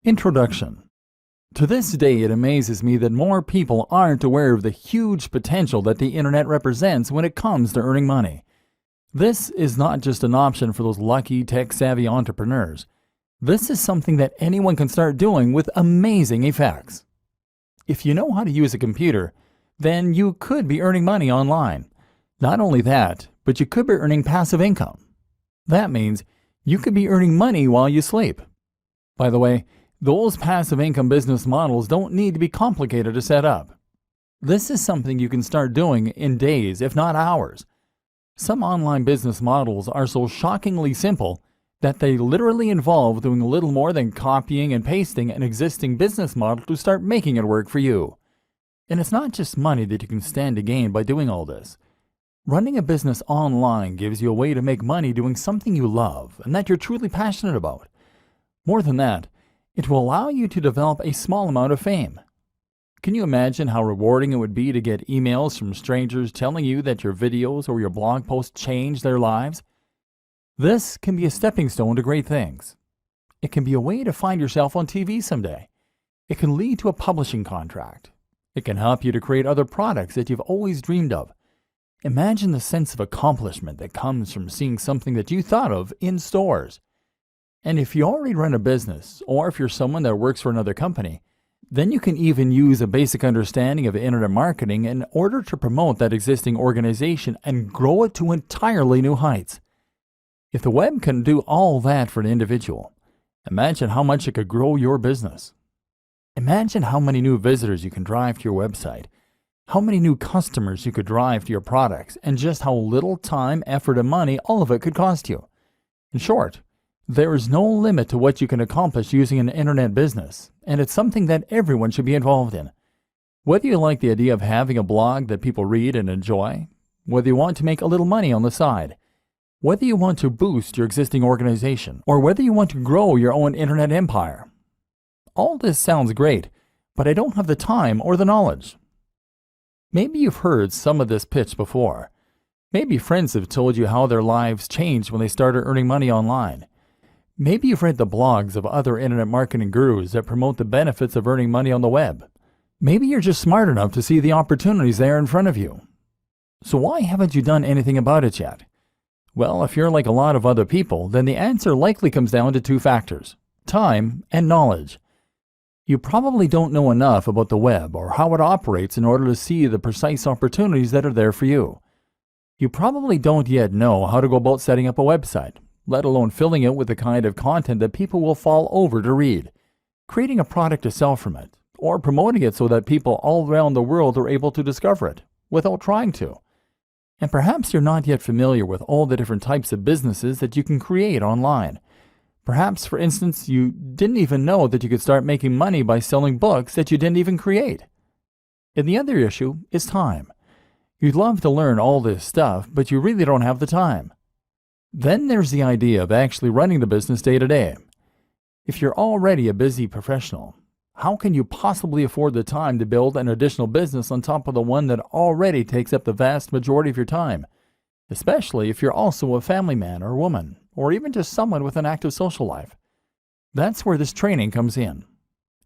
Introduction. To this day, it amazes me that more people aren't aware of the huge potential that the internet represents when it comes to earning money. This is not just an option for those lucky, tech-savvy entrepreneurs. This is something that anyone can start doing with amazing effects. If you know how to use a computer, then you could be earning money online. Not only that, but you could be earning passive income. That means you could be earning money while you sleep. By the way, those passive income business models don't need to be complicated to set up. This is something you can start doing in days, if not hours. Some online business models are so shockingly simple that they literally involve doing little more than copying and pasting an existing business model to start making it work for you. And it's not just money that you can stand to gain by doing all this. Running a business online gives you a way to make money doing something you love and that you're truly passionate about. More than that, it will allow you to develop a small amount of fame. Can you imagine how rewarding it would be to get emails from strangers telling you that your videos or your blog posts changed their lives? This can be a stepping stone to great things. It can be a way to find yourself on TV someday. It can lead to a publishing contract. It can help you to create other products that you've always dreamed of. Imagine the sense of accomplishment that comes from seeing something that you thought of in stores. And if you already run a business, or if you're someone that works for another company, then you can even use a basic understanding of internet marketing in order to promote that existing organization and grow it to entirely new heights. If the web can do all that for an individual, imagine how much it could grow your business. Imagine how many new visitors you can drive to your website, how many new customers you could drive to your products, and just how little time, effort, and money all of it could cost you. In short, there is no limit to what you can accomplish using an internet business, and it's something that everyone should be involved in. Whether you like the idea of having a blog that people read and enjoy, whether you want to make a little money on the side, whether you want to boost your existing organization, or whether you want to grow your own internet empire. All this sounds great, but I don't have the time or the knowledge. Maybe you've heard some of this pitch before. Maybe friends have told you how their lives changed when they started earning money online. Maybe you've read the blogs of other internet marketing gurus that promote the benefits of earning money on the web. Maybe you're just smart enough to see the opportunities there in front of you. So why haven't you done anything about it yet? Well, if you're like a lot of other people, then the answer likely comes down to two factors: time and knowledge. You probably don't know enough about the web or how it operates in order to see the precise opportunities that are there for you. You probably don't yet know how to go about setting up a website, let alone filling it with the kind of content that people will fall over to read, creating a product to sell from it, or promoting it so that people all around the world are able to discover it without trying to. And perhaps you're not yet familiar with all the different types of businesses that you can create online. Perhaps, for instance, you didn't even know that you could start making money by selling books that you didn't even create. And the other issue is time. You'd love to learn all this stuff, but you really don't have the time. Then there's the idea of actually running the business day to day. If you're already a busy professional, how can you possibly afford the time to build an additional business on top of the one that already takes up the vast majority of your time? Especially if you're also a family man or woman, or even just someone with an active social life. That's where this training comes in.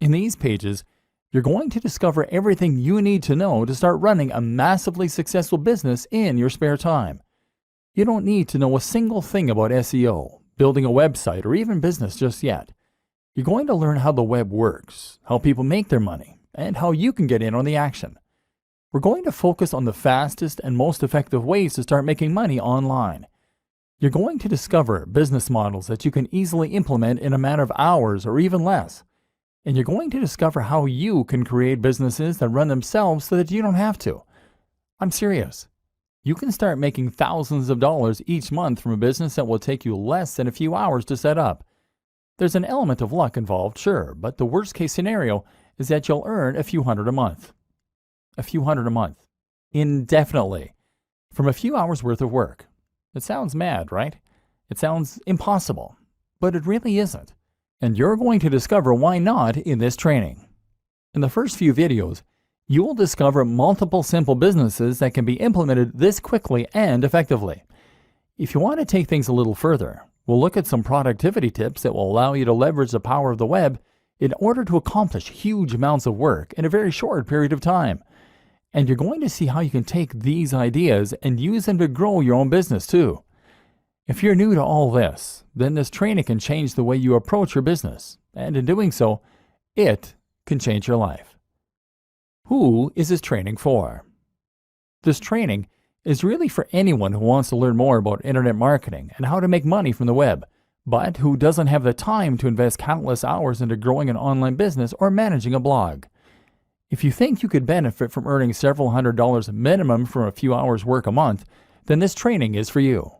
In these pages, you're going to discover everything you need to know to start running a massively successful business in your spare time. You don't need to know a single thing about SEO, building a website, or even business just yet. You're going to learn how the web works, how people make their money, and how you can get in on the action. We're going to focus on the fastest and most effective ways to start making money online. You're going to discover business models that you can easily implement in a matter of hours or even less. And you're going to discover how you can create businesses that run themselves so that you don't have to. I'm serious. You can start making thousands of dollars each month from a business that will take you less than a few hours to set up. There's an element of luck involved, sure, but the worst case scenario is that you'll earn a few hundred a month. A few hundred a month. Indefinitely. From a few hours worth of work. It sounds mad, right? It sounds impossible. But it really isn't. And you're going to discover why not in this training. In the first few videos, you will discover multiple simple businesses that can be implemented this quickly and effectively. If you want to take things a little further, we'll look at some productivity tips that will allow you to leverage the power of the web in order to accomplish huge amounts of work in a very short period of time. And you're going to see how you can take these ideas and use them to grow your own business too. If you're new to all this, then this training can change the way you approach your business, and in doing so, it can change your life. Who is this training for? This training is really for anyone who wants to learn more about internet marketing and how to make money from the web, but who doesn't have the time to invest countless hours into growing an online business or managing a blog. If you think you could benefit from earning several $100s minimum from a few hours work a month, then this training is for you.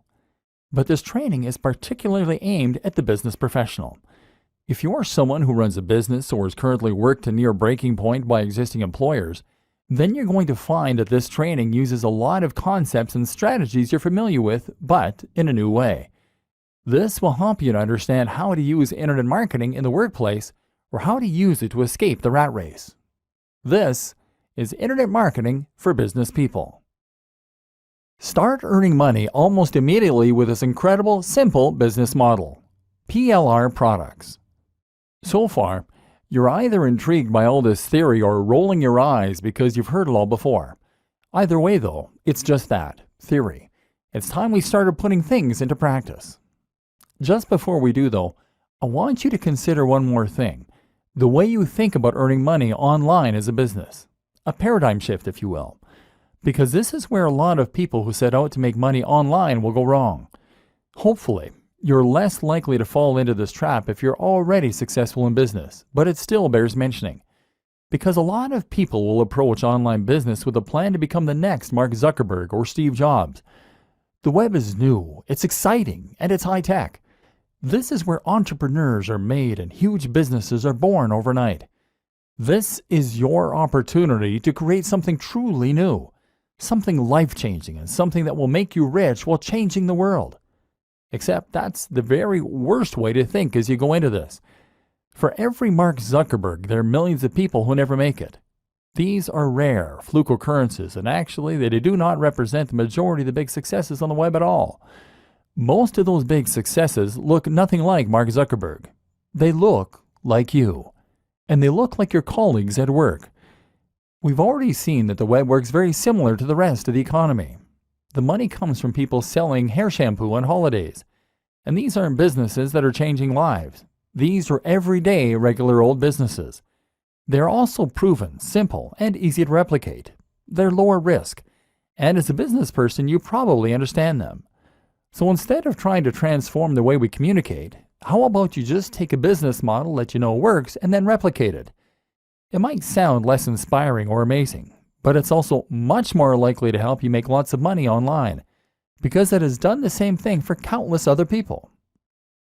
But this training is particularly aimed at the business professional. If you are someone who runs a business or is currently worked to near breaking point by existing employers, then you're going to find that this training uses a lot of concepts and strategies you're familiar with, but in a new way. This will help you to understand how to use internet marketing in the workplace or how to use it to escape the rat race. This is Internet Marketing for Business People. Start earning money almost immediately with this incredible, simple business model. PLR products. So far, you're either intrigued by all this theory or rolling your eyes because you've heard it all before. Either way though, it's just that, theory. It's time we started putting things into practice. Just before we do though, I want you to consider one more thing. The way you think about earning money online as a business. A paradigm shift, if you will. Because this is where a lot of people who set out to make money online will go wrong. Hopefully, you're less likely to fall into this trap if you're already successful in business, but it still bears mentioning. Because a lot of people will approach online business with a plan to become the next Mark Zuckerberg or Steve Jobs. The web is new, it's exciting, and it's high-tech. This is where entrepreneurs are made and huge businesses are born overnight. This is your opportunity to create something truly new, something life-changing and something that will make you rich while changing the world. Except that's the very worst way to think as you go into this. For every Mark Zuckerberg, there are millions of people who never make it. These are rare, fluke occurrences, and actually they do not represent the majority of the big successes on the web at all. Most of those big successes look nothing like Mark Zuckerberg. They look like you. And they look like your colleagues at work. We've already seen that the web works very similar to the rest of the economy. The money comes from people selling hair shampoo on holidays. And these aren't businesses that are changing lives. These are everyday, regular old businesses. They're also proven, simple, and easy to replicate. They're lower risk. And as a business person, you probably understand them. So instead of trying to transform the way we communicate, how about you just take a business model that you know works and then replicate it? It might sound less inspiring or amazing, but it's also much more likely to help you make lots of money online, because it has done the same thing for countless other people.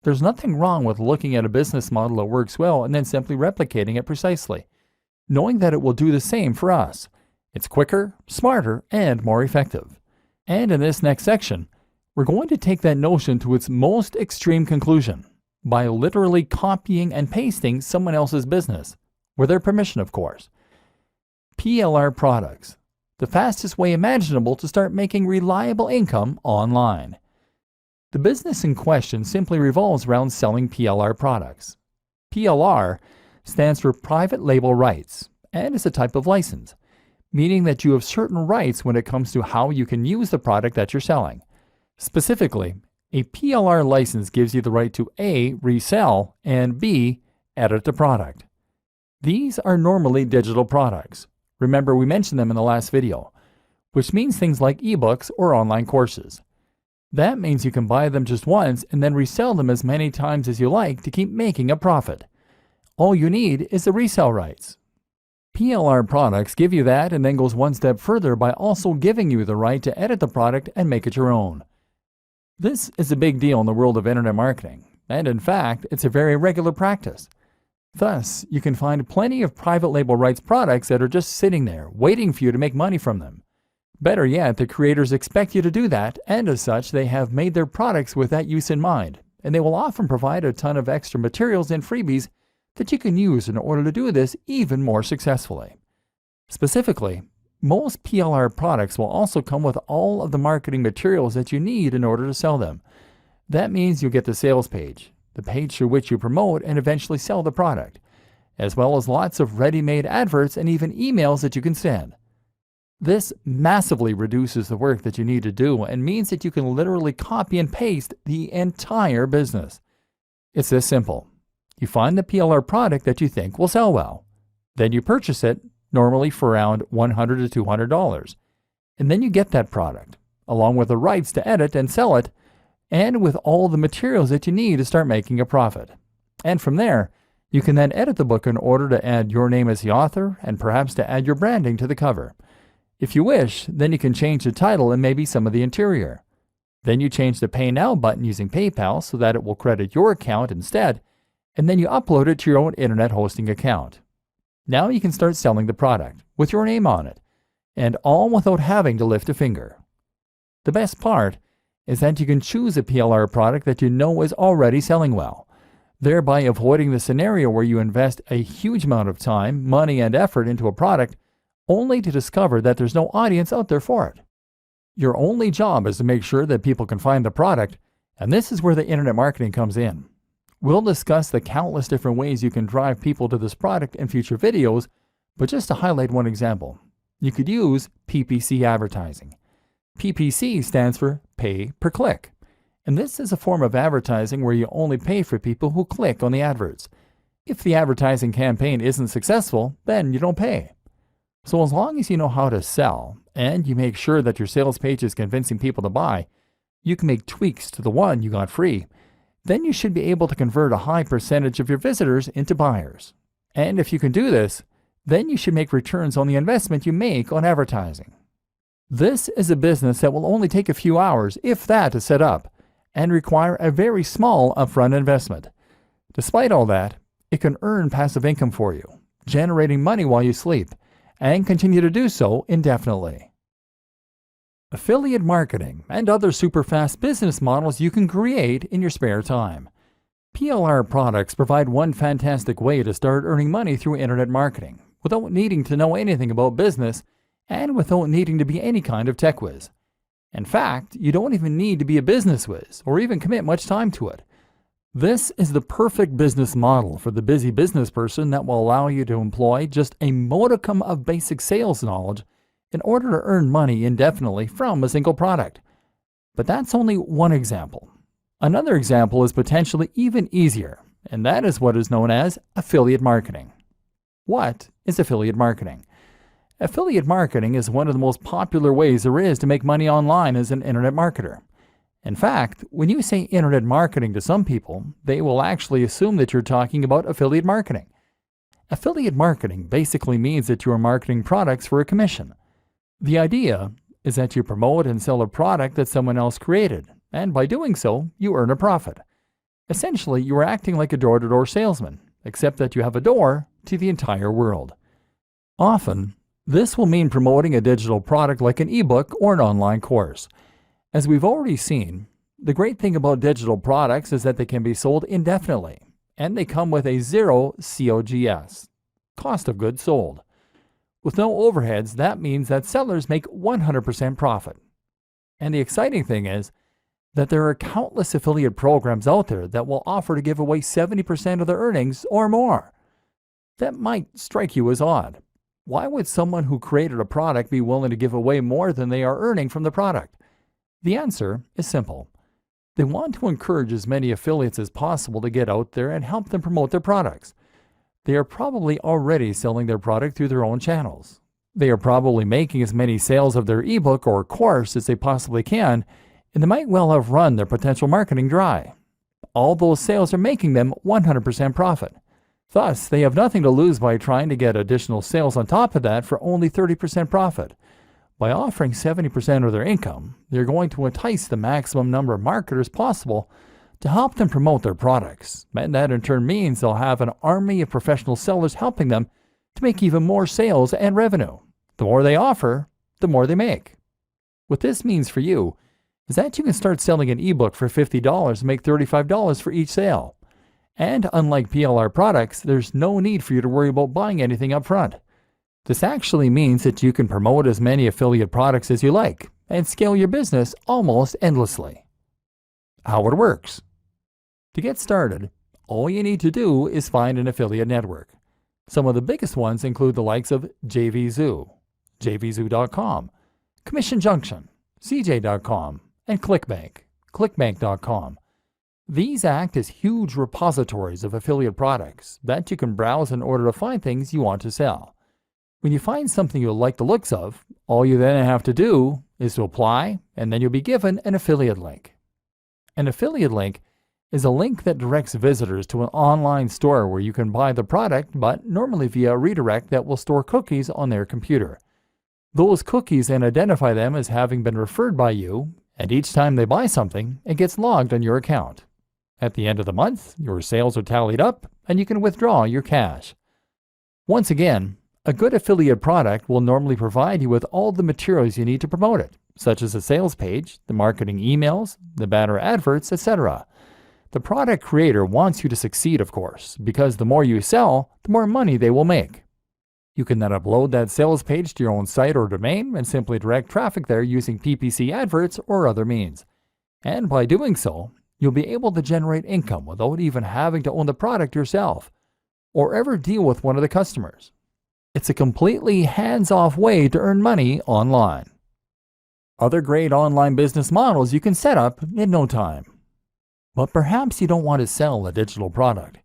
There's nothing wrong with looking at a business model that works well and then simply replicating it precisely, knowing that it will do the same for us. It's quicker, smarter, and more effective. And in this next section, we're going to take that notion to its most extreme conclusion by literally copying and pasting someone else's business, with their permission, of course. PLR products, the fastest way imaginable to start making reliable income online. The business in question simply revolves around selling PLR products. PLR stands for Private Label Rights and is a type of license, meaning that you have certain rights when it comes to how you can use the product that you're selling. Specifically, a PLR license gives you the right to A. resell, and B. edit the product. These are normally digital products. Remember, we mentioned them in the last video, which means things like ebooks or online courses. That means you can buy them just once and then resell them as many times as you like to keep making a profit. All you need is the resale rights. PLR products give you that and then goes one step further by also giving you the right to edit the product and make it your own. This is a big deal in the world of internet marketing, and in fact, it's a very regular practice. Thus, you can find plenty of private label rights products that are just sitting there, waiting for you to make money from them. Better yet, the creators expect you to do that, and as such, they have made their products with that use in mind, and they will often provide a ton of extra materials and freebies that you can use in order to do this even more successfully. Specifically, most PLR products will also come with all of the marketing materials that you need in order to sell them. That means you'll get the sales page, the page through which you promote and eventually sell the product. as well as lots of ready-made adverts and even emails that you can send. This massively reduces the work that you need to do and means that you can literally copy and paste the entire business. It's this simple. You find the PLR product that you think will sell well. Then you purchase it, normally for around $100 to $200. And then you get that product, along with the rights to edit and sell it, and with all the materials that you need to start making a profit. And from there, you can then edit the book in order to add your name as the author and perhaps to add your branding to the cover. If you wish, then you can change the title and maybe some of the interior. Then you change the Pay Now button using PayPal so that it will credit your account instead, and then you upload it to your own internet hosting account. Now you can start selling the product with your name on it, and all without having to lift a finger. The best part is that you can choose a PLR product that you know is already selling well, thereby avoiding the scenario where you invest a huge amount of time, money, and effort into a product only to discover that there's no audience out there for it. Your only job is to make sure that people can find the product, and this is where the internet marketing comes in. We'll discuss the countless different ways you can drive people to this product in future videos, but just to highlight one example, you could use PPC advertising. PPC stands for pay per click, and this is a form of advertising where you only pay for people who click on the adverts. If the advertising campaign isn't successful, then you don't pay. So as long as you know how to sell, and you make sure that your sales page is convincing people to buy, you can make tweaks to the one you got free. Then you should be able to convert a high percentage of your visitors into buyers. And if you can do this, then you should make returns on the investment you make on advertising. This is a business that will only take a few hours, if that, to set up, and require a very small upfront investment. Despite all that, it can earn passive income for you, generating money while you sleep, and continue to do so indefinitely. Affiliate marketing and other super fast business models you can create in your spare time. PLR products provide one fantastic way to start earning money through internet marketing without needing to know anything about business and without needing to be any kind of tech whiz. In fact, you don't even need to be a business whiz or even commit much time to it. This is the perfect business model for the busy business person that will allow you to employ just a modicum of basic sales knowledge in order to earn money indefinitely from a single product. But that's only one example. Another example is potentially even easier, and that is what is known as affiliate marketing. What is affiliate marketing? Affiliate marketing is one of the most popular ways there is to make money online as an internet marketer. In fact, when you say internet marketing to some people, they will actually assume that you're talking about affiliate marketing. Affiliate marketing basically means that you are marketing products for a commission. The idea is that you promote and sell a product that someone else created, and by doing so, you earn a profit. Essentially, you are acting like a door-to-door salesman, except that you have a door to the entire world. Often, this will mean promoting a digital product like an ebook or an online course. As we've already seen, the great thing about digital products is that they can be sold indefinitely, and they come with a zero COGS, cost of goods sold. With no overheads, that means that sellers make 100% profit. And the exciting thing is that there are countless affiliate programs out there that will offer to give away 70% of their earnings or more. That might strike you as odd. Why would someone who created a product be willing to give away more than they are earning from the product? The answer is simple. They want to encourage as many affiliates as possible to get out there and help them promote their products. They are probably already selling their product through their own channels. They are probably making as many sales of their ebook or course as they possibly can, and they might well have run their potential marketing dry. All those sales are making them 100% profit. Thus, they have nothing to lose by trying to get additional sales on top of that for only 30% profit. By offering 70% of their income, they're going to entice the maximum number of marketers possible to help them promote their products, and that in turn means they'll have an army of professional sellers helping them to make even more sales and revenue. The more they offer, the more they make. What this means for you is that you can start selling an ebook for $50 and make $35 for each sale. And unlike PLR products, there's no need for you to worry about buying anything up front. This actually means that you can promote as many affiliate products as you like and scale your business almost endlessly. How it works. To get started, all you need to do is find an affiliate network. Some of the biggest ones include the likes of JVZoo, jvzoo.com, Commission Junction, CJ.com, and ClickBank, clickbank.com. These act as huge repositories of affiliate products that you can browse in order to find things you want to sell. When you find something you like the looks of, all you then have to do is to apply, and then you'll be given an affiliate link. An affiliate link is a link that directs visitors to an online store where you can buy the product, but normally via a redirect that will store cookies on their computer. Those cookies then identify them as having been referred by you, and each time they buy something, it gets logged on your account. At the end of the month, your sales are tallied up, and you can withdraw your cash. Once again, a good affiliate product will normally provide you with all the materials you need to promote it, such as a sales page, the marketing emails, the banner adverts, etc. The product creator wants you to succeed, of course, because the more you sell, the more money they will make. You can then upload that sales page to your own site or domain and simply direct traffic there using PPC adverts or other means. And by doing so, you'll be able to generate income without even having to own the product yourself or ever deal with one of the customers. It's a completely hands-off way to earn money online. Other great online business models you can set up in no time. But perhaps you don't want to sell a digital product.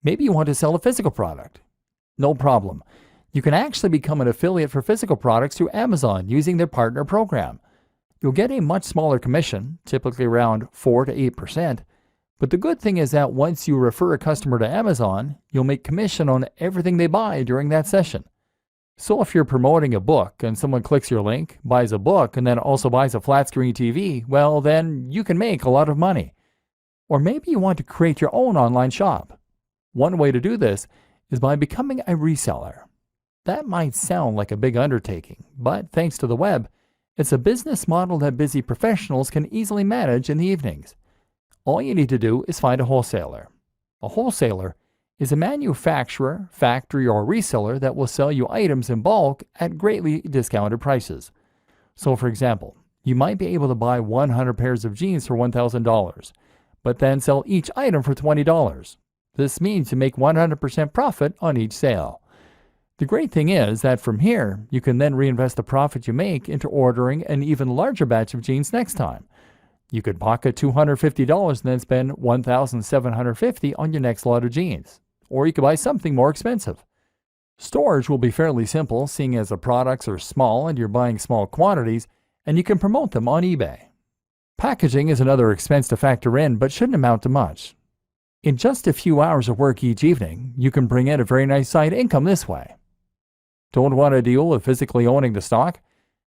Maybe you want to sell a physical product. No problem. You can actually become an affiliate for physical products through Amazon using their partner program. You'll get a much smaller commission, typically around 4 to 8%. But the good thing is that once you refer a customer to Amazon, you'll make commission on everything they buy during that session. So if you're promoting a book and someone clicks your link, buys a book, and then also buys a flat screen TV, well, then you can make a lot of money. Or maybe you want to create your own online shop. One way to do this is by becoming a reseller. That might sound like a big undertaking, but thanks to the web, it's a business model that busy professionals can easily manage in the evenings. All you need to do is find a wholesaler. A wholesaler is a manufacturer, factory, or reseller that will sell you items in bulk at greatly discounted prices. So for example, you might be able to buy 100 pairs of jeans for $1,000, but then sell each item for $20. This means you make 100% profit on each sale. The great thing is that from here, you can then reinvest the profit you make into ordering an even larger batch of jeans next time. You could pocket $250 and then spend $1,750 on your next lot of jeans. Or you could buy something more expensive. Storage will be fairly simple, seeing as the products are small and you're buying small quantities, and you can promote them on eBay. Packaging is another expense to factor in, but shouldn't amount to much. In just a few hours of work each evening, you can bring in a very nice side income this way. Don't want to deal with physically owning the stock?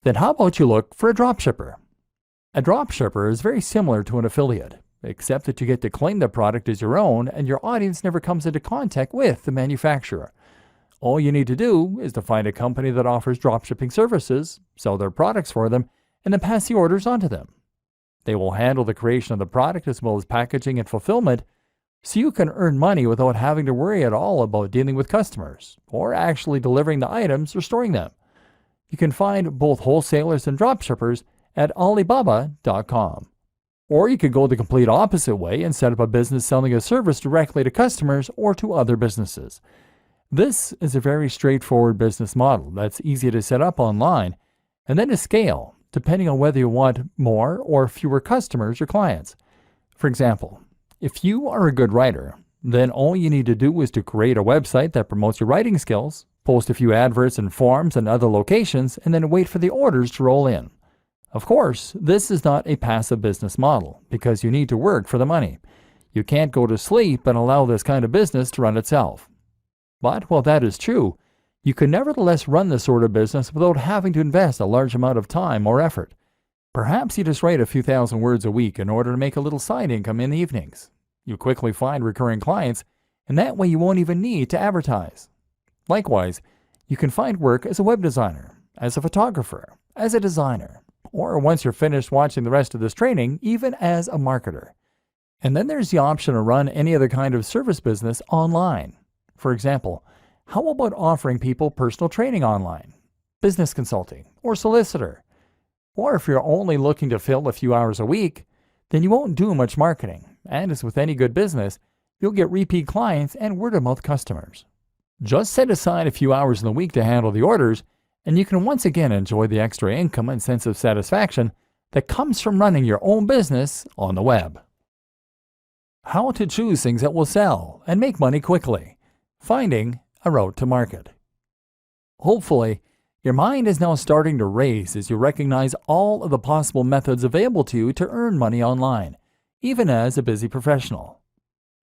Then how about you look for a dropshipper? A dropshipper is very similar to an affiliate, except that you get to claim the product as your own and your audience never comes into contact with the manufacturer. All you need to do is to find a company that offers dropshipping services, sell their products for them, and then pass the orders on to them. They will handle the creation of the product as well as packaging and fulfillment, so you can earn money without having to worry at all about dealing with customers or actually delivering the items or storing them. You can find both wholesalers and dropshippers at Alibaba.com. Or you could go the complete opposite way and set up a business selling a service directly to customers or to other businesses. This is a very straightforward business model that's easy to set up online and then to scale, depending on whether you want more or fewer customers or clients. For example, if you are a good writer, then all you need to do is to create a website that promotes your writing skills, post a few adverts in forums and other locations, and then wait for the orders to roll in. Of course, this is not a passive business model because you need to work for the money. You can't go to sleep and allow this kind of business to run itself. But while that is true, you can nevertheless run this sort of business without having to invest a large amount of time or effort. Perhaps you just write a few thousand words a week in order to make a little side income in the evenings. You quickly find recurring clients, and that way you won't even need to advertise. Likewise, you can find work as a web designer, as a photographer, as a designer, or once you're finished watching the rest of this training, even as a marketer. And then there's the option to run any other kind of service business online. For example, how about offering people personal training online, business consulting, or solicitor? Or if you're only looking to fill a few hours a week, then you won't do much marketing. And as with any good business, you'll get repeat clients and word-of-mouth customers. Just set aside a few hours in the week to handle the orders, and you can once again enjoy the extra income and sense of satisfaction that comes from running your own business on the web. How to choose things that will sell and make money quickly. Finding a route to market. Hopefully, your mind is now starting to race as you recognize all of the possible methods available to you to earn money online, even as a busy professional.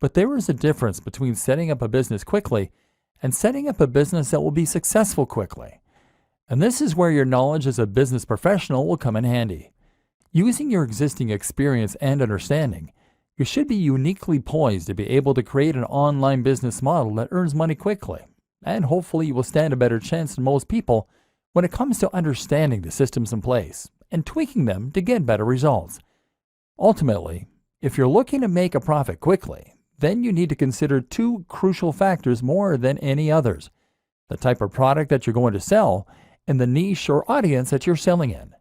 But there is a difference between setting up a business quickly and setting up a business that will be successful quickly. And this is where your knowledge as a business professional will come in handy. Using your existing experience and understanding, you should be uniquely poised to be able to create an online business model that earns money quickly, and hopefully you will stand a better chance than most people when it comes to understanding the systems in place and tweaking them to get better results. Ultimately, if you're looking to make a profit quickly, then you need to consider two crucial factors more than any others: the type of product that you're going to sell and the niche or audience that you're selling in.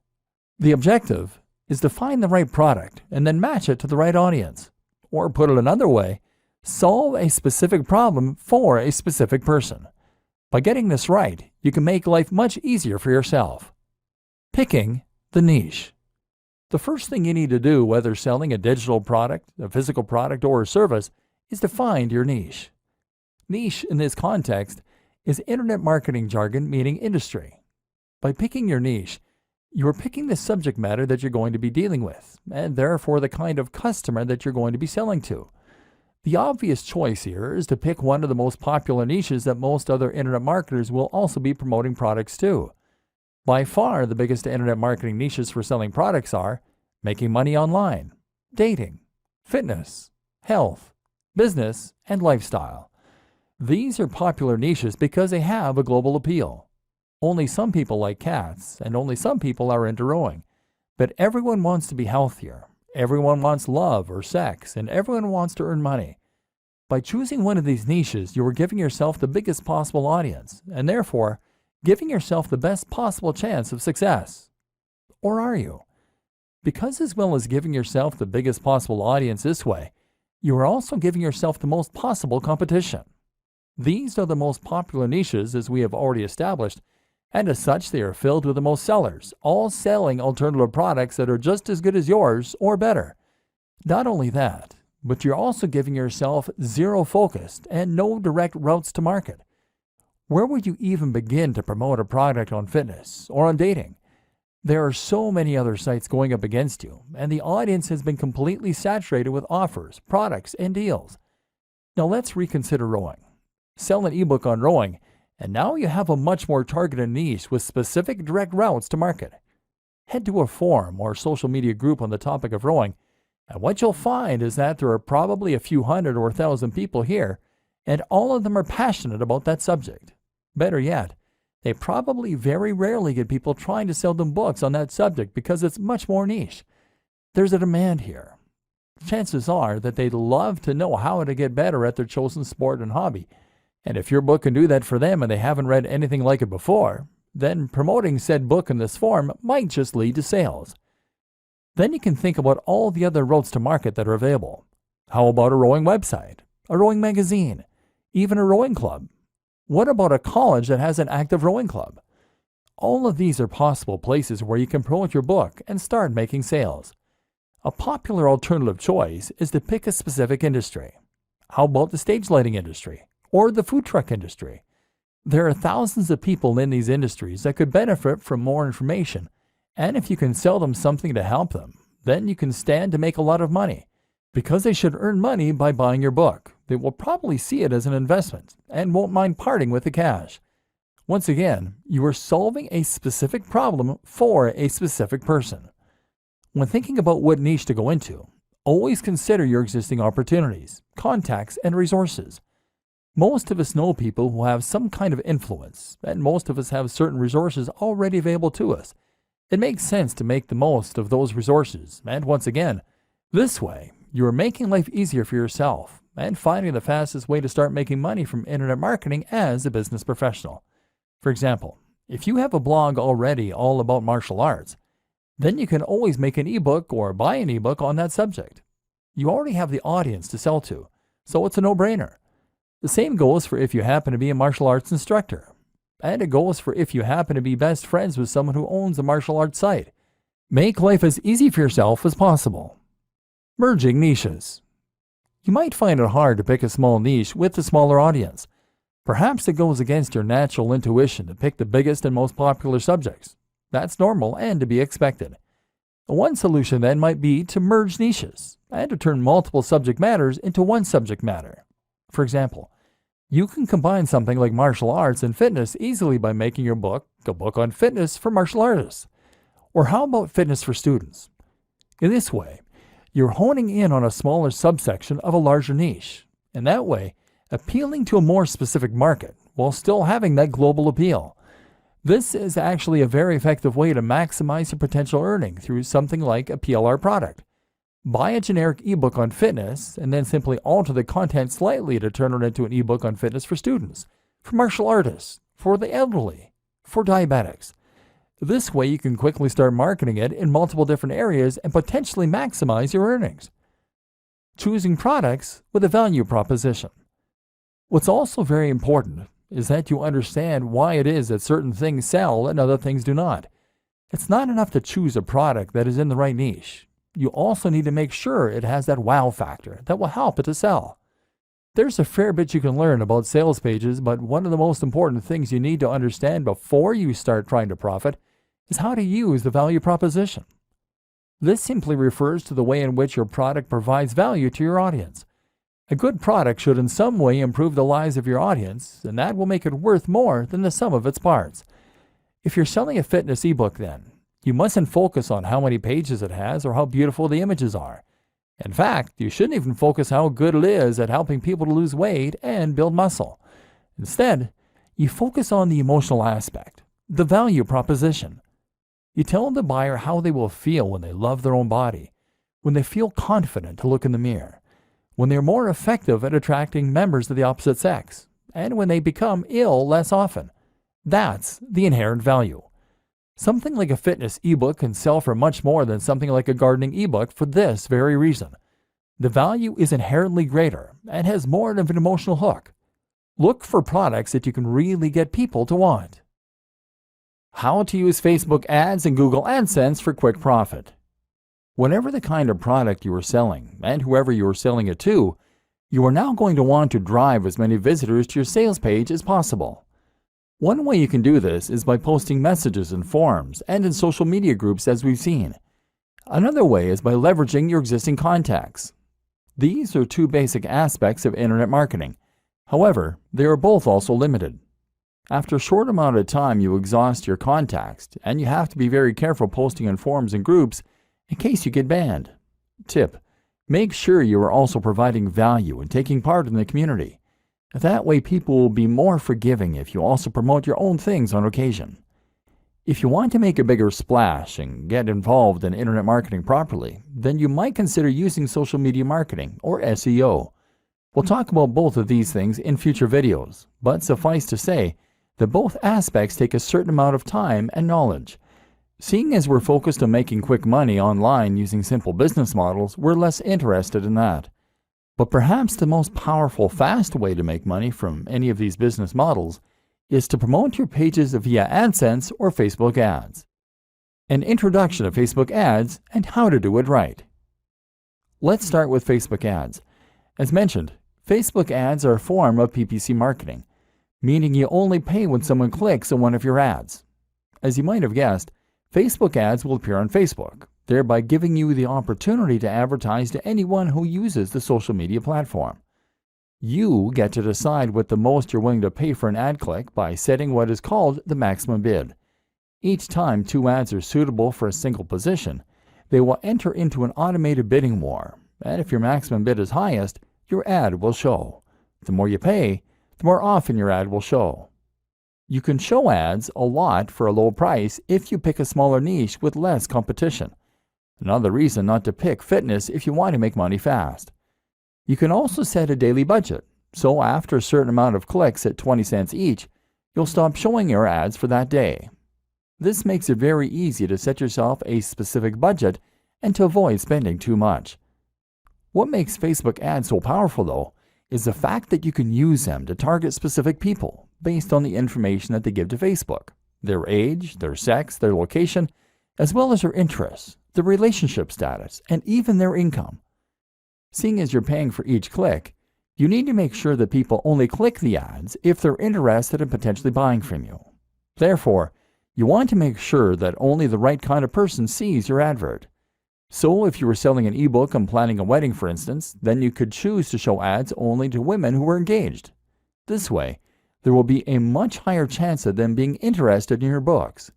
The objective is to find the right product and then match it to the right audience. Or put it another way, solve a specific problem for a specific person. By getting this right, you can make life much easier for yourself. Picking the niche. The first thing you need to do, whether selling a digital product, a physical product, or a service, is to find your niche. Niche in this context is internet marketing jargon meaning industry. By picking your niche, you are picking the subject matter that you're going to be dealing with, and therefore the kind of customer that you're going to be selling to. The obvious choice here is to pick one of the most popular niches that most other internet marketers will also be promoting products to. By far, the biggest internet marketing niches for selling products are making money online, dating, fitness, health, business, and lifestyle. These are popular niches because they have a global appeal. Only some people like cats, and only some people are into rowing. But everyone wants to be healthier, everyone wants love or sex, and everyone wants to earn money. By choosing one of these niches, you are giving yourself the biggest possible audience, and therefore, giving yourself the best possible chance of success. Or are you? Because as well as giving yourself the biggest possible audience this way, you are also giving yourself the most possible competition. These are the most popular niches, as we have already established, and as such they are filled with the most sellers, all selling alternative products that are just as good as yours or better. Not only that, but you're also giving yourself zero focused and no direct routes to market. Where would you even begin to promote a product on fitness or on dating? There are so many other sites going up against you, and the audience has been completely saturated with offers, products, and deals. Now let's reconsider rowing. Sell an ebook on rowing, and now you have a much more targeted niche with specific direct routes to market. Head to a forum or social media group on the topic of rowing, and what you'll find is that there are probably a few hundred or 1,000 people here, and all of them are passionate about that subject. Better yet, they probably very rarely get people trying to sell them books on that subject because it's much more niche. There's a demand here. Chances are that they'd love to know how to get better at their chosen sport and hobby. And if your book can do that for them and they haven't read anything like it before, then promoting said book in this form might just lead to sales. Then you can think about all the other routes to market that are available. How about a rowing website, a rowing magazine, even a rowing club? What about a college that has an active rowing club? All of these are possible places where you can promote your book and start making sales. A popular alternative choice is to pick a specific industry. How about the stage lighting industry? Or the food truck industry? There are thousands of people in these industries that could benefit from more information, and if you can sell them something to help them, then you can stand to make a lot of money. Because they should earn money by buying your book, they will probably see it as an investment and won't mind parting with the cash. Once again, you are solving a specific problem for a specific person. When thinking about what niche to go into, always consider your existing opportunities, contacts, and resources. Most of us know people who have some kind of influence, and most of us have certain resources already available to us. It makes sense to make the most of those resources, and once again, this way, you are making life easier for yourself and finding the fastest way to start making money from internet marketing as a business professional. For example, if you have a blog already all about martial arts, then you can always make an ebook or buy an ebook on that subject. You already have the audience to sell to, so it's a no-brainer. The same goes for if you happen to be a martial arts instructor. And it goes for if you happen to be best friends with someone who owns a martial arts site. Make life as easy for yourself as possible. Merging niches. You might find it hard to pick a small niche with a smaller audience. Perhaps it goes against your natural intuition to pick the biggest and most popular subjects. That's normal and to be expected. One solution then might be to merge niches and to turn multiple subject matters into one subject matter. For example, you can combine something like martial arts and fitness easily by making your book a book on fitness for martial artists. Or how about fitness for students? In this way, you're honing in on a smaller subsection of a larger niche, and that way, appealing to a more specific market while still having that global appeal. This is actually a very effective way to maximize your potential earning through something like a PLR product. Buy a generic ebook on fitness and then simply alter the content slightly to turn it into an ebook on fitness for students, for martial artists, for the elderly, for diabetics. This way you can quickly start marketing it in multiple different areas and potentially maximize your earnings. Choosing products with a value proposition. What's also very important is that you understand why it is that certain things sell and other things do not. It's not enough to choose a product that is in the right niche. You also need to make sure it has that wow factor that will help it to sell. There's a fair bit you can learn about sales pages, but one of the most important things you need to understand before you start trying to profit is how to use the value proposition. This simply refers to the way in which your product provides value to your audience. A good product should in some way improve the lives of your audience, and that will make it worth more than the sum of its parts. If you're selling a fitness ebook then, you mustn't focus on how many pages it has or how beautiful the images are. In fact, you shouldn't even focus how good it is at helping people to lose weight and build muscle. Instead, you focus on the emotional aspect, the value proposition. You tell the buyer how they will feel when they love their own body, when they feel confident to look in the mirror, when they're more effective at attracting members of the opposite sex, and when they become ill less often. That's the inherent value. Something like a fitness ebook can sell for much more than something like a gardening ebook for this very reason. The value is inherently greater and has more of an emotional hook. Look for products that you can really get people to want. How to use Facebook ads and Google AdSense for quick profit. Whatever the kind of product you are selling and whoever you are selling it to, you are now going to want to drive as many visitors to your sales page as possible. One way you can do this is by posting messages in forums and in social media groups as we've seen. Another way is by leveraging your existing contacts. These are two basic aspects of internet marketing. However, they are both also limited. After a short amount of time you exhaust your contacts, and you have to be very careful posting in forums and groups in case you get banned. Tip: make sure you are also providing value and taking part in the community. That way people will be more forgiving if you also promote your own things on occasion. If you want to make a bigger splash and get involved in internet marketing properly, then you might consider using social media marketing, or SEO. We'll talk about both of these things in future videos, but suffice to say that both aspects take a certain amount of time and knowledge. Seeing as we're focused on making quick money online using simple business models, we're less interested in that. But perhaps the most powerful, fast way to make money from any of these business models is to promote your pages via AdSense or Facebook ads. An introduction to Facebook ads and how to do it right. Let's start with Facebook ads. As mentioned, Facebook ads are a form of PPC marketing, meaning you only pay when someone clicks on one of your ads. As you might have guessed, Facebook ads will appear on Facebook, thereby giving you the opportunity to advertise to anyone who uses the social media platform. You get to decide what the most you're willing to pay for an ad click by setting what is called the maximum bid. Each time two ads are suitable for a single position, they will enter into an automated bidding war, and if your maximum bid is highest, your ad will show. The more you pay, the more often your ad will show. You can show ads a lot for a low price if you pick a smaller niche with less competition. Another reason not to pick fitness if you want to make money fast. You can also set a daily budget, so after a certain amount of clicks at 20 cents each, you'll stop showing your ads for that day. This makes it very easy to set yourself a specific budget and to avoid spending too much. What makes Facebook ads so powerful though, is the fact that you can use them to target specific people based on the information that they give to Facebook, their age, their sex, their location, as well as their interests, their relationship status, and even their income. Seeing as you're paying for each click, you need to make sure that people only click the ads if they're interested in potentially buying from you. Therefore, you want to make sure that only the right kind of person sees your advert. So if you were selling an ebook on planning a wedding, for instance, then you could choose to show ads only to women who are engaged. This way, there will be a much higher chance of them being interested in your books.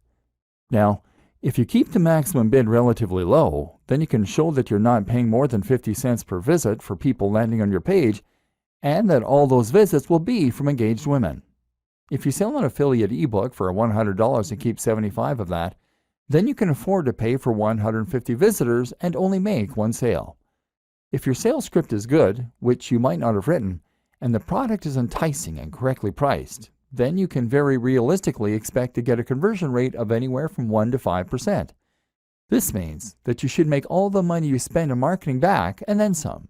Now, if you keep the maximum bid relatively low, then you can show that you're not paying more than 50 cents per visit for people landing on your page, and that all those visits will be from engaged women. If you sell an affiliate ebook for $100 and keep 75 of that, then you can afford to pay for 150 visitors and only make one sale. If your sales script is good, which you might not have written, and the product is enticing and correctly priced, then you can very realistically expect to get a conversion rate of anywhere from 1 to 5%. This means that you should make all the money you spend on marketing back and then some.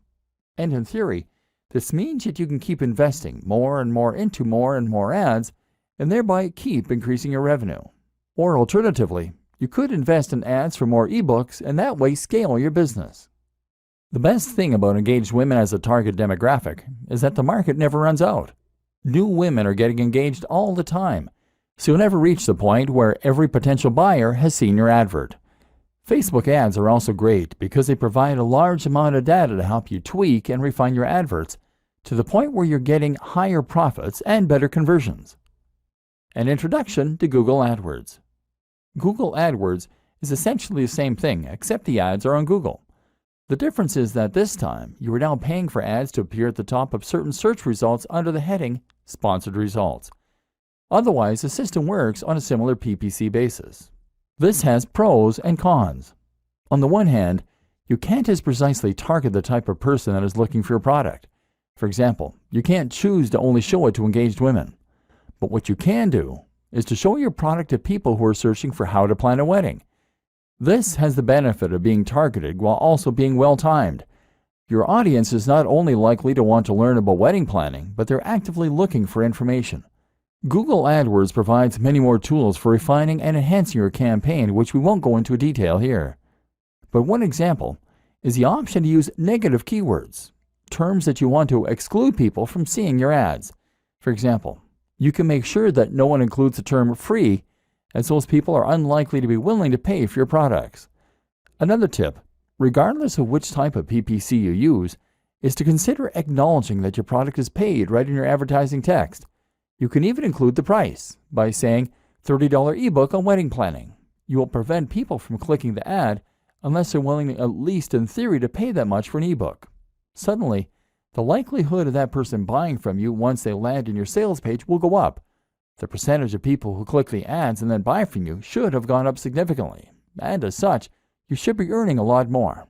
And in theory, this means that you can keep investing more and more into more and more ads, and thereby keep increasing your revenue. Or alternatively, you could invest in ads for more ebooks and that way scale your business. The best thing about engaged women as a target demographic is that the market never runs out. New women are getting engaged all the time, so you'll never reach the point where every potential buyer has seen your advert. Facebook ads are also great because they provide a large amount of data to help you tweak and refine your adverts to the point where you're getting higher profits and better conversions. An introduction to Google AdWords. Google AdWords is essentially the same thing, except the ads are on Google. The difference is that this time, you are now paying for ads to appear at the top of certain search results under the heading Sponsored Results. Otherwise, the system works on a similar PPC basis. This has pros and cons. On the one hand, you can't as precisely target the type of person that is looking for your product. For example, you can't choose to only show it to engaged women. But what you can do is to show your product to people who are searching for how to plan a wedding. This has the benefit of being targeted while also being well-timed. Your audience is not only likely to want to learn about wedding planning, but they're actively looking for information. Google AdWords provides many more tools for refining and enhancing your campaign, which we won't go into detail here. But one example is the option to use negative keywords, terms that you want to exclude people from seeing your ads. For example, you can make sure that no one includes the term free, as those people are unlikely to be willing to pay for your products. Another tip, regardless of which type of PPC you use, is to consider acknowledging that your product is paid right in your advertising text. You can even include the price by saying $30 ebook on wedding planning. You will prevent people from clicking the ad unless they're willing, at least in theory, to pay that much for an ebook. Suddenly, the likelihood of that person buying from you once they land in your sales page will go up. The percentage of people who click the ads and then buy from you should have gone up significantly, and as such, you should be earning a lot more.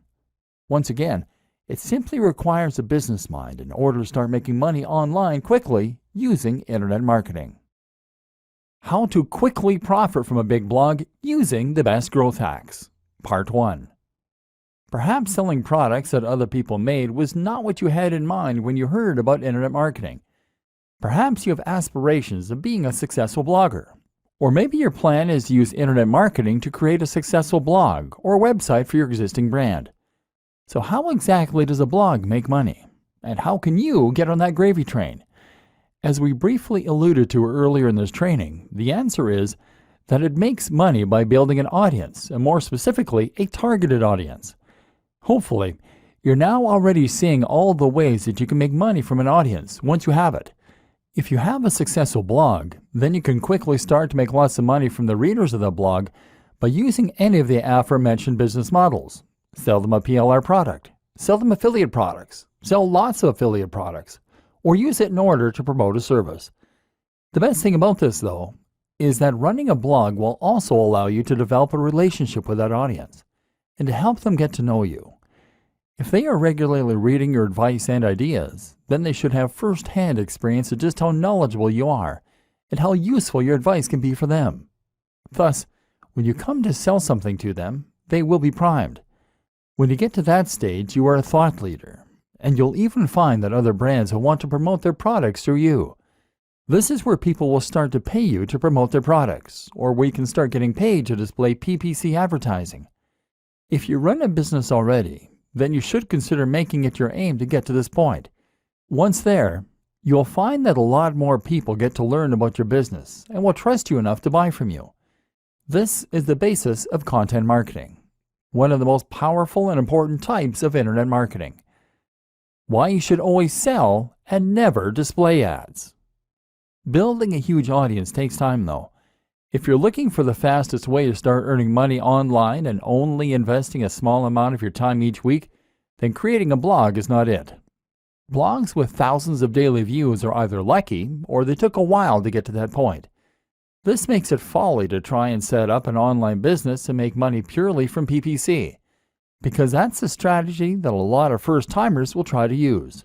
Once again, it simply requires a business mind in order to start making money online quickly using internet marketing. How to quickly profit from a big blog using the best growth hacks. Part 1. Perhaps selling products that other people made was not what you had in mind when you heard about internet marketing. Perhaps you have aspirations of being a successful blogger. Or maybe your plan is to use internet marketing to create a successful blog or website for your existing brand. So how exactly does a blog make money? And how can you get on that gravy train? As we briefly alluded to earlier in this training, the answer is that it makes money by building an audience, and more specifically, a targeted audience. Hopefully, you're now already seeing all the ways that you can make money from an audience once you have it. If you have a successful blog, then you can quickly start to make lots of money from the readers of the blog by using any of the aforementioned business models. Sell them a PLR product, sell them affiliate products, sell lots of affiliate products, or use it in order to promote a service. The best thing about this, though, is that running a blog will also allow you to develop a relationship with that audience and to help them get to know you. If they are regularly reading your advice and ideas, then they should have first-hand experience of just how knowledgeable you are and how useful your advice can be for them. Thus, when you come to sell something to them, they will be primed. When you get to that stage, you are a thought leader, And you'll even find that other brands will want to promote their products through you. This is where people will start to pay you to promote their products, or where you can start getting paid to display PPC advertising. If you run a business already, then you should consider making it your aim to get to this point. Once there, you'll find that a lot more people get to learn about your business and will trust you enough to buy from you. This is the basis of content marketing, one of the most powerful and important types of internet marketing. Why you should always sell and never display ads. Building a huge audience takes time though. If you're looking for the fastest way to start earning money online and only investing a small amount of your time each week, then creating a blog is not it. Blogs with thousands of daily views are either lucky or they took a while to get to that point. This makes it folly to try and set up an online business and make money purely from PPC, because that's a strategy that a lot of first-timers will try to use.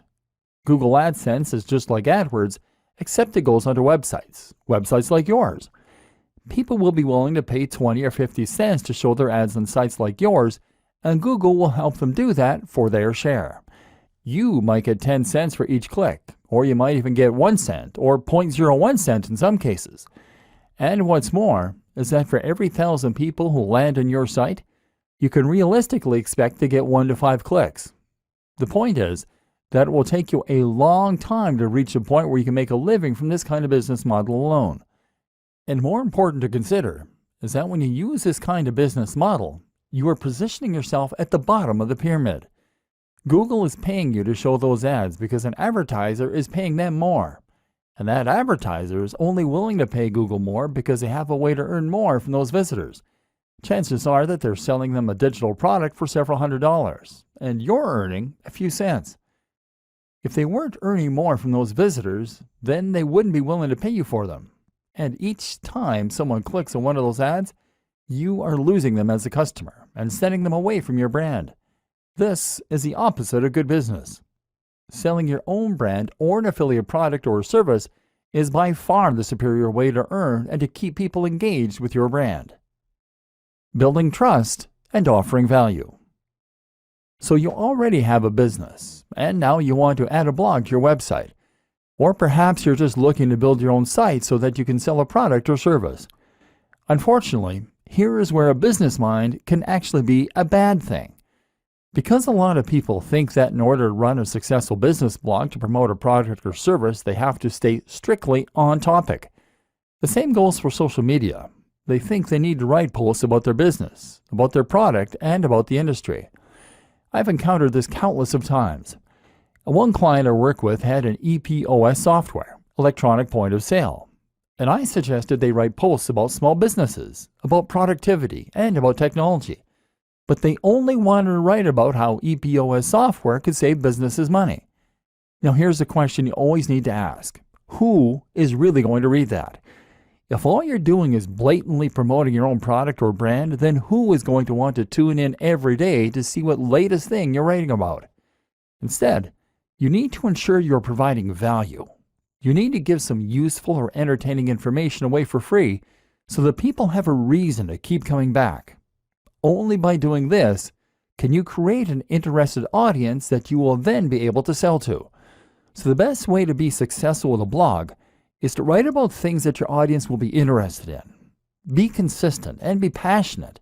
Google AdSense is just like AdWords, except it goes onto websites like yours. People will be willing to pay 20 or 50 cents to show their ads on sites like yours, and Google will help them do that for their share. You might get 10 cents for each click, or you might even get 1 cent or 0.01 cent in some cases. And what's more is that for every 1,000 people who land on your site, you can realistically expect to get 1 to 5 clicks. The point is that it will take you a long time to reach a point where you can make a living from this kind of business model alone. And more important to consider is that when you use this kind of business model, you are positioning yourself at the bottom of the pyramid. Google is paying you to show those ads because an advertiser is paying them more. And that advertiser is only willing to pay Google more because they have a way to earn more from those visitors. Chances are that they're selling them a digital product for several $100s, and you're earning a few cents. If they weren't earning more from those visitors, then they wouldn't be willing to pay you for them. And each time someone clicks on one of those ads, you are losing them as a customer and sending them away from your brand. This is the opposite of good business. Selling your own brand or an affiliate product or service is by far the superior way to earn and to keep people engaged with your brand. Building trust and offering value. So you already have a business, and now you want to add a blog to your website. Or perhaps you're just looking to build your own site so that you can sell a product or service. Unfortunately, here is where a business mind can actually be a bad thing. Because a lot of people think that in order to run a successful business blog to promote a product or service, they have to stay strictly on topic. The same goes for social media. They think they need to write posts about their business, about their product, and about the industry. I've encountered this countless of times. One client I work with had an EPOS software, electronic point of sale, and I suggested they write posts about small businesses, about productivity, and about technology. But they only wanted to write about how EPOS software could save businesses money. Now here's the question you always need to ask. Who is really going to read that? If all you're doing is blatantly promoting your own product or brand, then who is going to want to tune in every day to see what latest thing you're writing about? Instead, you need to ensure you're providing value. You need to give some useful or entertaining information away for free so that people have a reason to keep coming back. Only by doing this can you create an interested audience that you will then be able to sell to. So the best way to be successful with a blog is to write about things that your audience will be interested in. Be consistent and be passionate,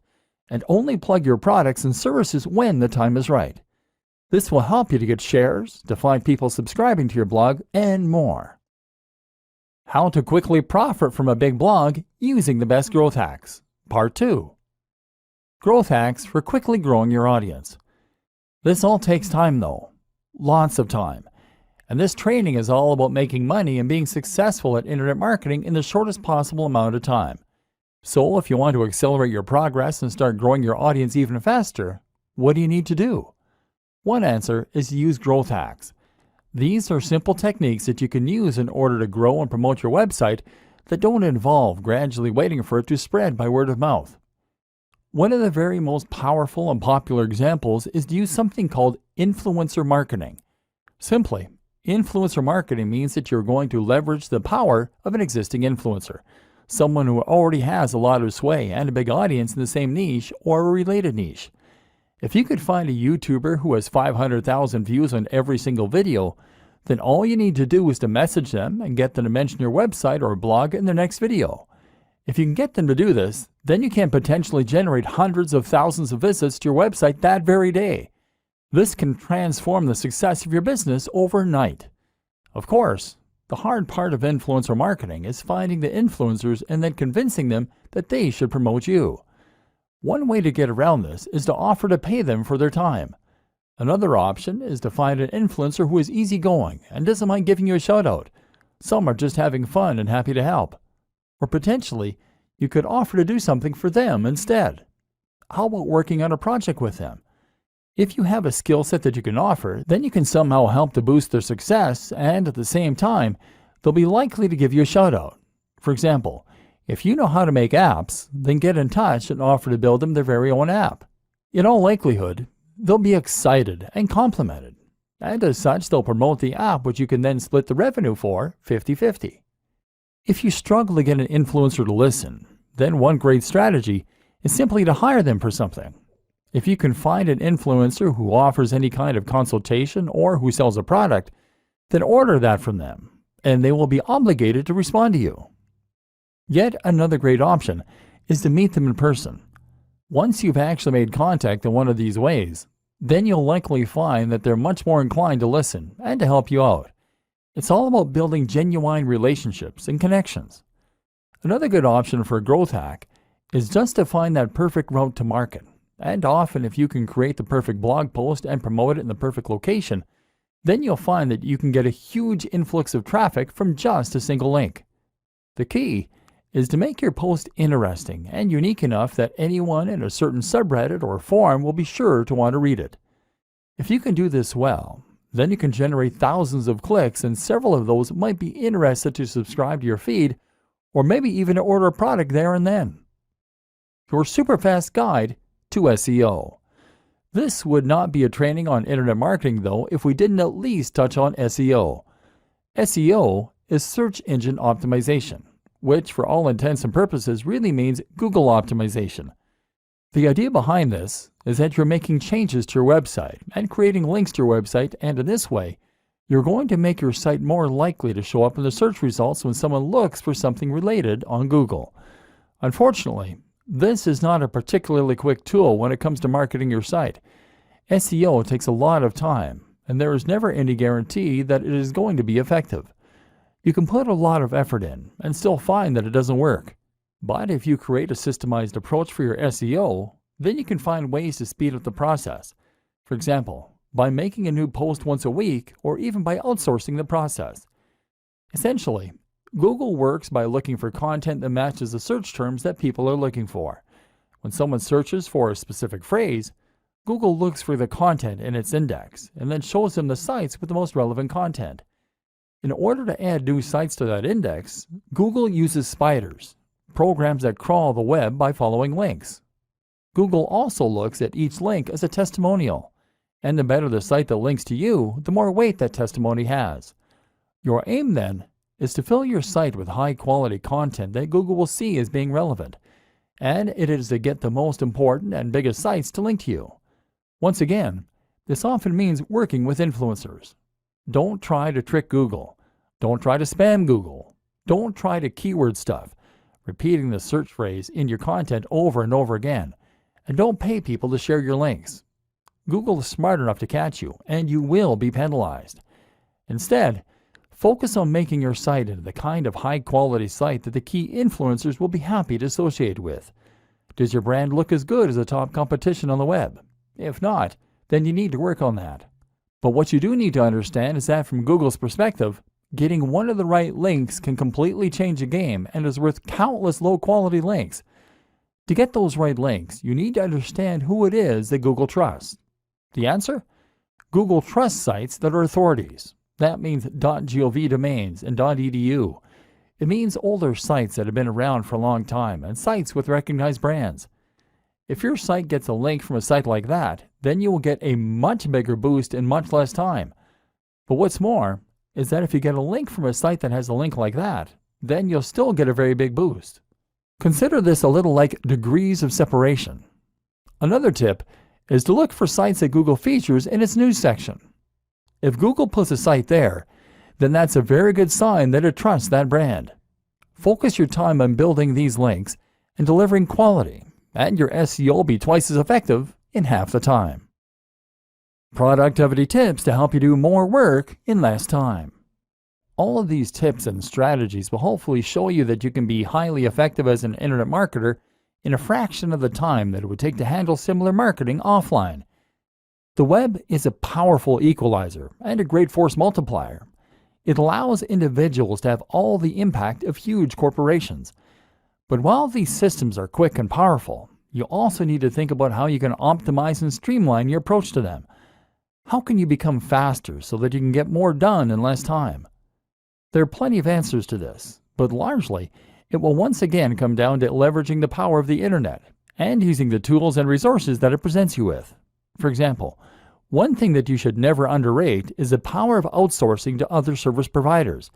and only plug your products and services when the time is right. This will help you to get shares, to find people subscribing to your blog, and more. How to quickly profit from a big blog using the best growth hacks. Part 2. Growth hacks for quickly growing your audience. This all takes time though. Lots of time. And this training is all about making money and being successful at internet marketing in the shortest possible amount of time. So if you want to accelerate your progress and start growing your audience even faster, what do you need to do? One answer is to use growth hacks. These are simple techniques that you can use in order to grow and promote your website that don't involve gradually waiting for it to spread by word of mouth. One of the very most powerful and popular examples is to use something called influencer marketing. Simply, influencer marketing means that you're going to leverage the power of an existing influencer, someone who already has a lot of sway and a big audience in the same niche or a related niche. If you could find a YouTuber who has 500,000 views on every single video, then all you need to do is to message them and get them to mention your website or blog in their next video. If you can get them to do this, then you can potentially generate hundreds of thousands of visits to your website that very day. This can transform the success of your business overnight. Of course, the hard part of influencer marketing is finding the influencers and then convincing them that they should promote you. One way to get around this is to offer to pay them for their time. Another option is to find an influencer who is easygoing and doesn't mind giving you a shout out. Some are just having fun and happy to help. Or potentially, you could offer to do something for them instead. How about working on a project with them? If you have a skill set that you can offer, then you can somehow help to boost their success, and at the same time, they'll be likely to give you a shout out. For example, if you know how to make apps, then get in touch and offer to build them their very own app. In all likelihood, they'll be excited and complimented, and as such, they'll promote the app, which you can then split the revenue for 50-50. If you struggle to get an influencer to listen, then one great strategy is simply to hire them for something. If you can find an influencer who offers any kind of consultation or who sells a product, then order that from them, and they will be obligated to respond to you. Yet another great option is to meet them in person. Once you've actually made contact in one of these ways, then you'll likely find that they're much more inclined to listen and to help you out. It's all about building genuine relationships and connections. Another good option for a growth hack is just to find that perfect route to market. And often, if you can create the perfect blog post and promote it in the perfect location, then you'll find that you can get a huge influx of traffic from just a single link. The key is to make your post interesting and unique enough that anyone in a certain subreddit or forum will be sure to want to read it. If you can do this well, then you can generate thousands of clicks, and several of those might be interested to subscribe to your feed or maybe even to order a product there and then. Your super fast guide to SEO. This would not be a training on internet marketing though if we didn't at least touch on SEO. SEO is search engine optimization, which for all intents and purposes really means Google optimization. The idea behind this is that you're making changes to your website and creating links to your website, and in this way, you're going to make your site more likely to show up in the search results when someone looks for something related on Google. Unfortunately, this is not a particularly quick tool when it comes to marketing your site. SEO takes a lot of time, and there is never any guarantee that it is going to be effective. You can put a lot of effort in and still find that it doesn't work. But if you create a systemized approach for your SEO, then you can find ways to speed up the process. For example, by making a new post once a week or even by outsourcing the process. Essentially, Google works by looking for content that matches the search terms that people are looking for. When someone searches for a specific phrase, Google looks for the content in its index and then shows them the sites with the most relevant content. In order to add new sites to that index, Google uses spiders, programs that crawl the web by following links. Google also looks at each link as a testimonial, and the better the site that links to you, the more weight that testimony has. Your aim then is to fill your site with high-quality content that Google will see as being relevant, and it is to get the most important and biggest sites to link to you. Once again, this often means working with influencers. Don't try to trick Google. Don't try to spam Google. Don't try to keyword stuff, repeating the search phrase in your content over and over again. And don't pay people to share your links. Google is smart enough to catch you, and you will be penalized. Instead, focus on making your site into the kind of high-quality site that the key influencers will be happy to associate with. Does your brand look as good as the top competition on the web? If not, then you need to work on that. But what you do need to understand is that from Google's perspective, getting one of the right links can completely change the game and is worth countless low-quality links. To get those right links, you need to understand who it is that Google trusts. The answer? Google trusts sites that are authorities. That means .gov domains and .edu. It means older sites that have been around for a long time and sites with recognized brands. If your site gets a link from a site like that, then you will get a much bigger boost in much less time. But what's more is that if you get a link from a site that has a link like that, then you'll still get a very big boost. Consider this a little like degrees of separation. Another tip is to look for sites that Google features in its news section. If Google puts a site there, then that's a very good sign that it trusts that brand. Focus your time on building these links and delivering quality, and your SEO will be twice as effective in half the time. Productivity tips to help you do more work in less time. All of these tips and strategies will hopefully show you that you can be highly effective as an internet marketer in a fraction of the time that it would take to handle similar marketing offline. The web is a powerful equalizer and a great force multiplier. It allows individuals to have all the impact of huge corporations. But while these systems are quick and powerful, you also need to think about how you can optimize and streamline your approach to them. How can you become faster so that you can get more done in less time? There are plenty of answers to this, but largely, it will once again come down to leveraging the power of the internet and using the tools and resources that it presents you with. For example, one thing that you should never underrate is the power of outsourcing to other service providers.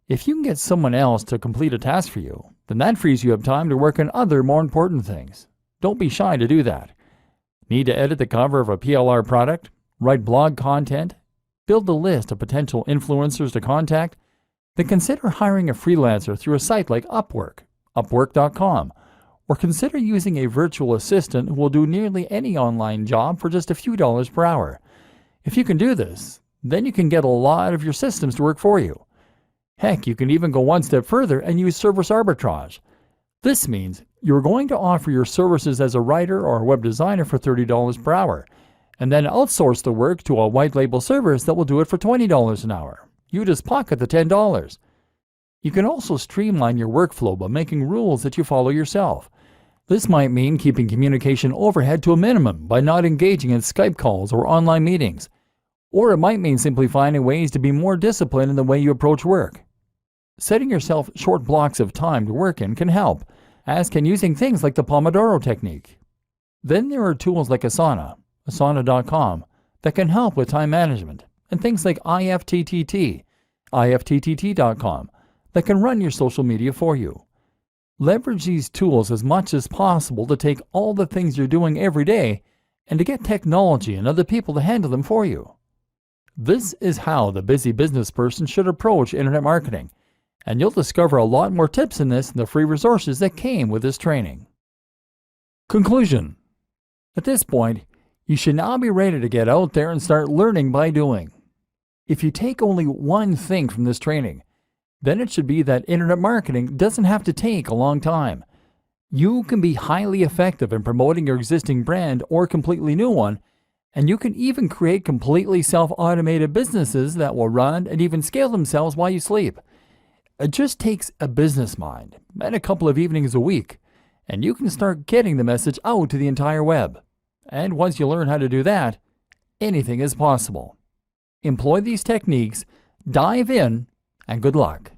If you can get someone else to complete a task for you, then that frees you up time to work on other more important things. Don't be shy to do that. Need to edit the cover of a PLR product? Write blog content? Build a list of potential influencers to contact? Then consider hiring a freelancer through a site like Upwork, Upwork.com, or consider using a virtual assistant who will do nearly any online job for just a few dollars per hour. If you can do this, then you can get a lot of your systems to work for you. Heck, you can even go one step further and use service arbitrage. This means you're going to offer your services as a writer or a web designer for $30 per hour, and then outsource the work to a white label service that will do it for $20 an hour. You just pocket the $10. You can also streamline your workflow by making rules that you follow yourself. This might mean keeping communication overhead to a minimum by not engaging in Skype calls or online meetings. Or it might mean simply finding ways to be more disciplined in the way you approach work. Setting yourself short blocks of time to work in can help, as can using things like the Pomodoro technique. Then there are tools like Asana.com, that can help with time management, and things like IFTTT.com, that can run your social media for you. Leverage these tools as much as possible to take all the things you're doing every day and to get technology and other people to handle them for you. This is how the busy business person should approach internet marketing, and you'll discover a lot more tips in this in the free resources that came with this training. Conclusion. At this point, you should now be ready to get out there and start learning by doing. If you take only one thing from this training, then it should be that internet marketing doesn't have to take a long time. You can be highly effective in promoting your existing brand or completely new one, and you can even create completely self-automated businesses that will run and even scale themselves while you sleep. It just takes a business mind and a couple of evenings a week, and you can start getting the message out to the entire web. And once you learn how to do that, anything is possible. Employ these techniques, dive in, and good luck.